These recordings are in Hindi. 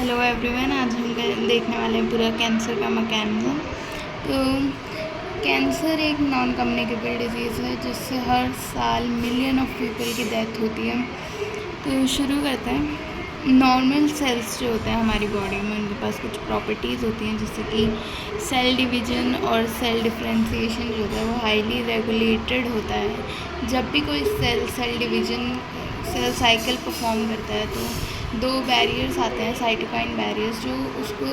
हेलो एवरीवन, आज हम देखने वाले हैं पूरा कैंसर का मैकेनिज्म। तो कैंसर एक नॉन कम्युनिकेबल डिजीज़ है जिससे हर साल मिलियन ऑफ पीपल की डेथ होती है। तो शुरू करते हैं। नॉर्मल सेल्स जो होते हैं हमारी बॉडी में, उनके पास कुछ प्रॉपर्टीज़ होती हैं, जैसे कि सेल डिवीजन और सेल डिफरेंशिएशन जो होता है वो हाईली रेगुलेटेड होता है। जब भी कोई cell division cell cycle perform करता है तो दो बैरियर्स आते हैं, साइटोकाइन बैरियर्स, जो उसको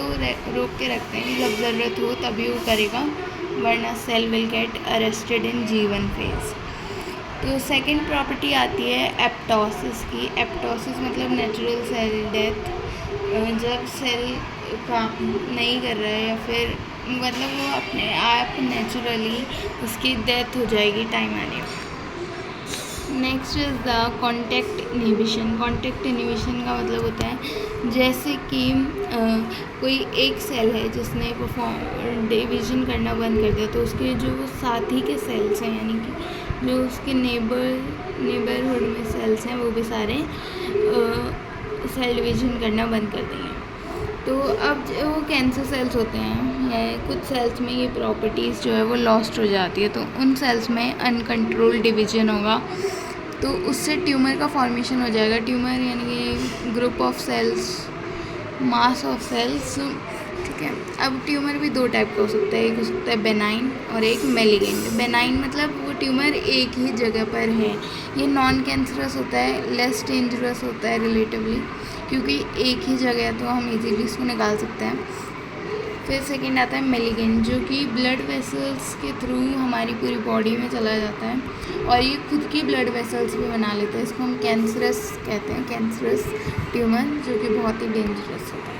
रोक के रखते हैं। जब ज़रूरत हो तभी वो करेगा, वरना cell will get arrested in G1 phase. तो सेकंड प्रॉपर्टी आती है एप्टोसिस की। एप्टोसिस मतलब नेचुरल सेल डेथ। जब सेल काम नहीं कर रहा है या फिर मतलब वो अपने आप नेचुरली उसकी डेथ हो जाएगी टाइम आने पर। Next is the contact inhibition. Contact inhibition का मतलब होता है जैसे कि कोई एक सेल है जिसने डिवीजन करना बंद कर दिया, तो उसके जो साथी के सेल्स हैं, यानी कि जो उसके नेबरहुड में सेल्स हैं, वो भी सारे सेल डिवीजन करना बंद कर देंगे। तो अब जो कैंसर सेल्स होते हैं, कुछ सेल्स में ये प्रॉपर्टीज़ जो है वो लॉस्ट हो जाती है, तो उन सेल्स में अनकंट्रोल्ड डिवीजन होगा, तो उससे ट्यूमर का फॉर्मेशन हो जाएगा। ट्यूमर यानी कि group of cells, mass of cells, ठीक है। अब ट्यूमर भी दो टाइप का हो सकता है, एक हो सकता है बेनाइन और एक मेलिगेंट। बेनाइन मतलब वो ट्यूमर एक ही जगह पर है, ये नॉन कैंसरस होता है, लेस डेंजरस होता है रिलेटिवली, क्योंकि एक ही जगह है तो हम इजीली इसको निकाल सकते हैं। फिर सेकंड आता है मेलिगेंट, जो कि ब्लड वेसल्स के थ्रू हमारी पूरी बॉडी में चला जाता है और ये खुद की ब्लड वेसल्स भी बना लेते हैं। इसको हम कैंसरस कहते हैं, कैंसरस ट्यूमर, जो कि बहुत ही डेंजरस होता है।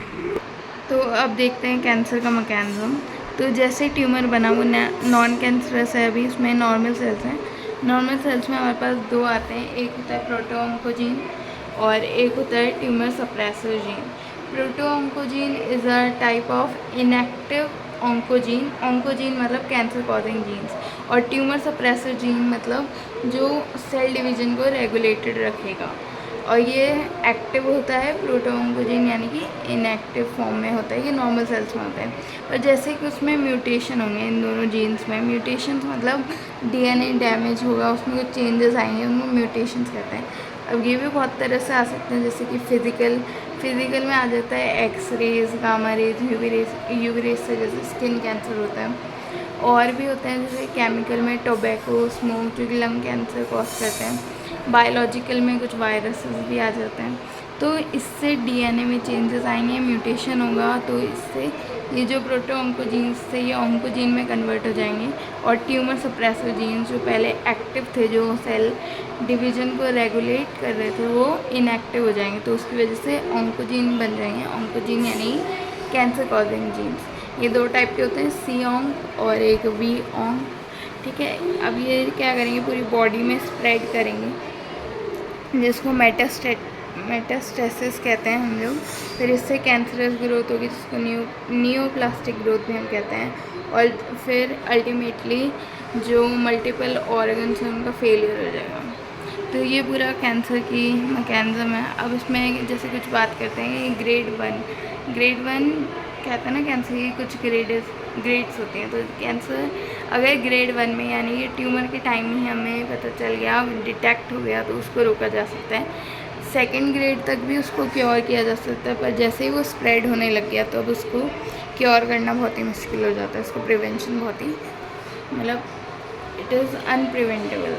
तो अब देखते हैं कैंसर का मैकेनिज्म। तो जैसे ट्यूमर बना वो नॉन कैंसरस है, अभी उसमें नॉर्मल सेल्स हैं। नॉर्मल सेल्स में हमारे पास दो आते हैं, एक होता है प्रोटोऑन्कोजीन और एक होता है tumour suppressor gene. Protooncogene is a type of inactive oncogene. Oncogene मतलब कैंसर कॉजिंग जीन्स, और ट्यूमर सप्रेसर जीन मतलब जो सेल डिवीजन को रेगुलेटेड रखेगा, और ये एक्टिव होता है प्रोटोऑन्कोजीन, यानी कि इनएक्टिव फॉर्म में होता है, ये नॉर्मल सेल्स में होता है। पर जैसे कि उसमें म्यूटेशन होंगे, इन दोनों जीन्स में म्यूटेशन मतलब DNA डैमेज होगा, उसमें कुछ चेंजेस आएंगे, उनको म्यूटेशंस कहते हैं। अब ये भी बहुत तरह से आ सकते हैं, जैसे कि फिज़िकल में आ जाता है X rays, gamma rays, UV rays से जैसे स्किन कैंसर होता है। और भी होते हैं जैसे केमिकल में टोबैको, स्मोक, जो कि लंग कैंसर कॉज करते हैं। बायोलॉजिकल में कुछ वायरसेस भी आ जाते हैं, तो इससे DNA में चेंजेस आएंगे, म्यूटेशन होगा, तो इससे ये जो प्रोटोऑन्कोजीन्स थे ये ऑन्कोजीन में कन्वर्ट हो जाएंगे, और ट्यूमर सप्रेसर जीन्स जो पहले एक्टिव थे, जो सेल डिवीजन को रेगुलेट कर रहे थे, वो इनएक्टिव हो जाएंगे, तो उसकी वजह से ऑन्कोजीन बन जाएंगे। ऑन्कोजीन यानी कैंसर कॉजिंग जीन्स। ये दो टाइप के होते हैं, C ऑन्क और एक V ऑन्क, ठीक है। अब ये क्या करेंगे, पूरी बॉडी में स्प्रेड करेंगे, जिसको मेटास्टेसिस कहते हैं हम लोग। फिर इससे कैंसरस ग्रोथ होगी, जिसको नियोप्लास्टिक ग्रोथ भी हम कहते हैं, और फिर अल्टीमेटली जो मल्टीपल ऑर्गन्स हैं उनका फेलियर हो जाएगा। तो ये पूरा कैंसर की मैकेनिज्म है। अब इसमें जैसे कुछ बात करते हैं, ग्रेड वन कहते हैं ना, कैंसर की कुछ ग्रेड्स होती हैं। तो कैंसर अगर ग्रेड 1 में, यानी कि ट्यूमर के टाइम ही हमें पता चल गया, डिटेक्ट हो गया, तो उसको रोका जा सकता है। सेकंड ग्रेड तक भी उसको क्योर किया जा सकता है, पर जैसे ही वो स्प्रेड होने लग गया तो अब उसको क्योर करना बहुत ही मुश्किल हो जाता है, उसको प्रिवेंशन बहुत ही मतलब इट इज़ अनप्रिवेंटेबल।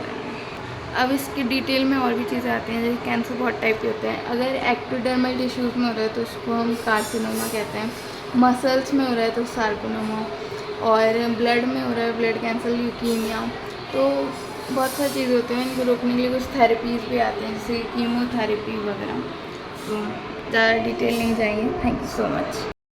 अब इसकी डिटेल में और भी चीज़ें आती हैं, जैसे कैंसर बहुत टाइप के होते हैं। अगर एक्टोडर्मल टिश्यूज़ में हो रहा है तो उसको हम कार्सिनोमा कहते हैं, मसल्स में हो रहा है तो सार्कोनोमा, और ब्लड में हो रहा है ब्लड कैंसर, ल्यूकीमिया। तो बहुत सारी चीज़ें होती हैं, इनको रोकने के लिए कुछ थेरेपीज़ भी आते हैं, जैसे कीमोथेरेपी वगैरह। तो ज़्यादा डिटेल नहीं जाएंगे। Thank you so much.